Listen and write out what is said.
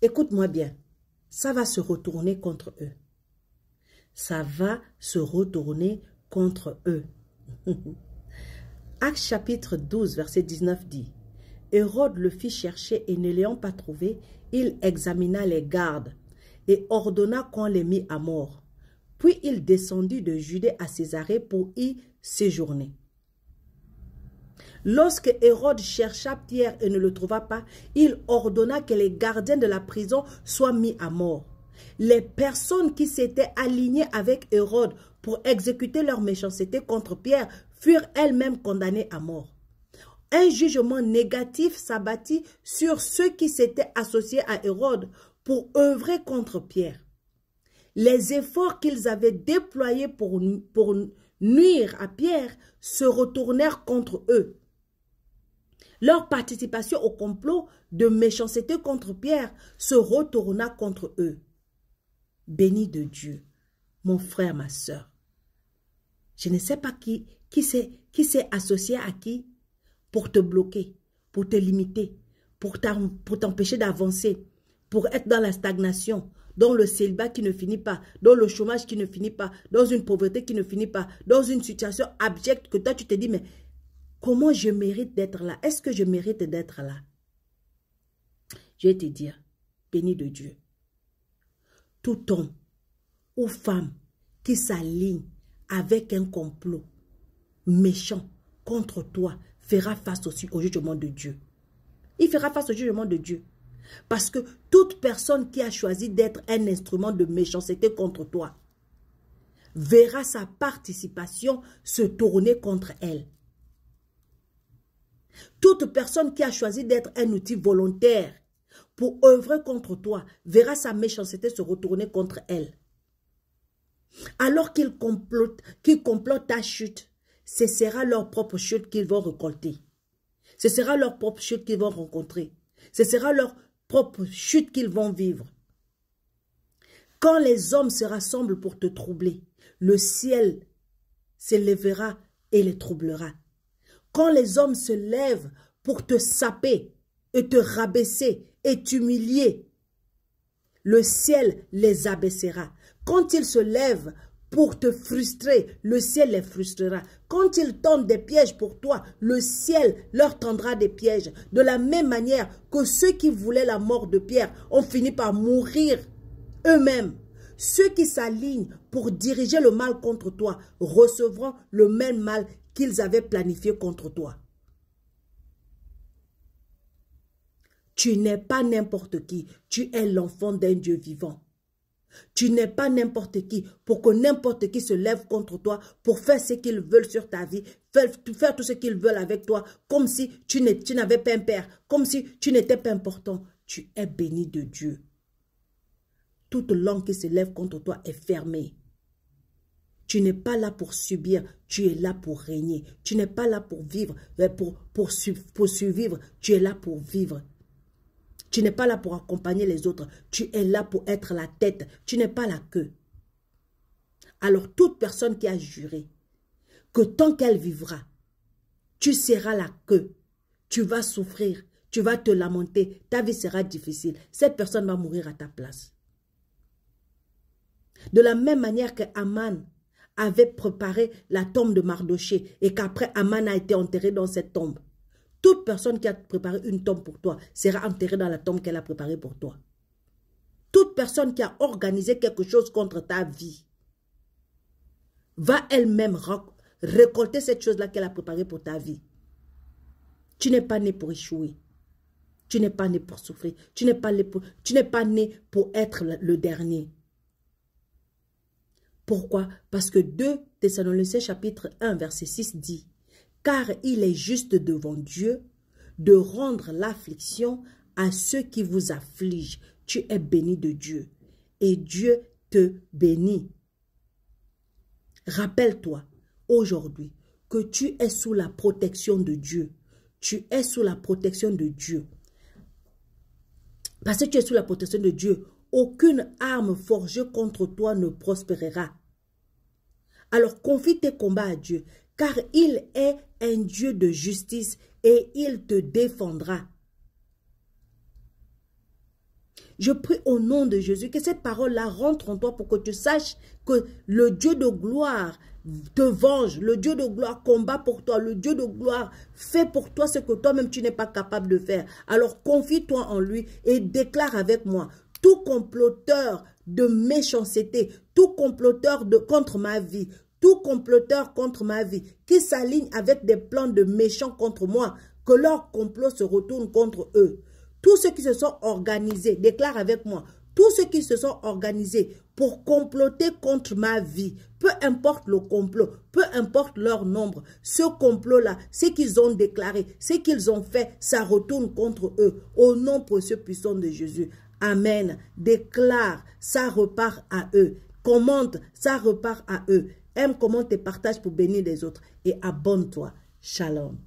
Écoute-moi bien, ça va se retourner contre eux. Ça va se retourner contre eux. Actes chapitre 12, verset 19 dit, Hérode le fit chercher et ne l'ayant pas trouvé, il examina les gardes et ordonna qu'on les mit à mort. Puis il descendit de Judée à Césarée pour y séjourner. Lorsque Hérode chercha Pierre et ne le trouva pas, il ordonna que les gardiens de la prison soient mis à mort. Les personnes qui s'étaient alignées avec Hérode pour exécuter leur méchanceté contre Pierre furent elles-mêmes condamnées à mort. Un jugement négatif s'abattit sur ceux qui s'étaient associés à Hérode pour œuvrer contre Pierre. Les efforts qu'ils avaient déployés pour nuire à Pierre se retournèrent contre eux. Leur participation au complot de méchanceté contre Pierre se retourna contre eux. Béni de Dieu, mon frère, ma soeur. Je ne sais pas qui s'est associé à qui pour te bloquer, pour te limiter, pour t'empêcher d'avancer, pour être dans la stagnation, dans le célibat qui ne finit pas, dans le chômage qui ne finit pas, dans une pauvreté qui ne finit pas, dans une situation abjecte que toi tu te dis, mais comment je mérite d'être là? Est-ce que je mérite d'être là? Je vais te dire, béni de Dieu, tout homme ou femme qui s'aligne avec un complot méchant contre toi fera face aussi au jugement de Dieu. Il fera face au jugement de Dieu. Parce que toute personne qui a choisi d'être un instrument de méchanceté contre toi verra sa participation se tourner contre elle. Toute personne qui a choisi d'être un outil volontaire pour œuvrer contre toi verra sa méchanceté se retourner contre elle. Alors qu'ils complotent ta chute, ce sera leur propre chute qu'ils vont récolter. Ce sera leur propre chute qu'ils vont rencontrer. Ce sera leur propre chute qu'ils vont vivre. Quand les hommes se rassemblent pour te troubler, le ciel s'élèvera et les troublera. Quand les hommes se lèvent pour te saper et te rabaisser et t'humilier, le ciel les abaissera. Quand ils se lèvent pour te frustrer, le ciel les frustrera. Quand ils tendent des pièges pour toi, le ciel leur tendra des pièges. De la même manière que ceux qui voulaient la mort de Pierre ont fini par mourir eux-mêmes. Ceux qui s'alignent pour diriger le mal contre toi recevront le même mal qu'ils avaient planifié contre toi. Tu n'es pas n'importe qui, tu es l'enfant d'un Dieu vivant. Tu n'es pas n'importe qui pour que n'importe qui se lève contre toi pour faire ce qu'ils veulent sur ta vie, faire tout ce qu'ils veulent avec toi, comme si tu n'avais pas un père, comme si tu n'étais pas important. Tu es béni de Dieu. Toute langue qui se lève contre toi est fermée. Tu n'es pas là pour subir, tu es là pour régner. Tu n'es pas là pour vivre, pour survivre, tu es là pour vivre. Tu n'es pas là pour accompagner les autres. Tu es là pour être la tête. Tu n'es pas la queue. Alors toute personne qui a juré que tant qu'elle vivra, tu seras la queue. Tu vas souffrir. Tu vas te lamenter. Ta vie sera difficile. Cette personne va mourir à ta place. De la même manière que Aman avait préparé la tombe de Mardoché et qu'après Aman a été enterré dans cette tombe. Toute personne qui a préparé une tombe pour toi sera enterrée dans la tombe qu'elle a préparée pour toi. Toute personne qui a organisé quelque chose contre ta vie va elle-même récolter cette chose-là qu'elle a préparée pour ta vie. Tu n'es pas né pour échouer. Tu n'es pas né pour souffrir. Tu n'es pas né pour être le dernier. Pourquoi? Parce que 2 Thessaloniciens chapitre 1 verset 6 dit: car il est juste devant Dieu de rendre l'affliction à ceux qui vous affligent. Tu es béni de Dieu et Dieu te bénit. Rappelle-toi aujourd'hui que tu es sous la protection de Dieu. Tu es sous la protection de Dieu. Parce que tu es sous la protection de Dieu, aucune arme forgée contre toi ne prospérera. Alors confie tes combats à Dieu, car il est un Dieu de justice et il te défendra. Je prie au nom de Jésus que cette parole-là rentre en toi pour que tu saches que le Dieu de gloire te venge, le Dieu de gloire combat pour toi, le Dieu de gloire fait pour toi ce que toi-même tu n'es pas capable de faire. Alors confie-toi en lui et déclare avec moi, tout comploteur de méchanceté, tout comploteur contre ma vie, tout comploteur contre ma vie, qui s'aligne avec des plans de méchants contre moi, que leur complot se retourne contre eux. Tous ceux qui se sont organisés, déclare avec moi, tous ceux qui se sont organisés pour comploter contre ma vie, peu importe le complot, peu importe leur nombre, ce complot-là, ce qu'ils ont déclaré, ce qu'ils ont fait, ça retourne contre eux. Au nom précieux puissant de Jésus. Amen. Déclare, ça repart à eux. Commente, ça repart à eux. Aime, commente et partage pour bénir les autres. Et abonne-toi. Shalom.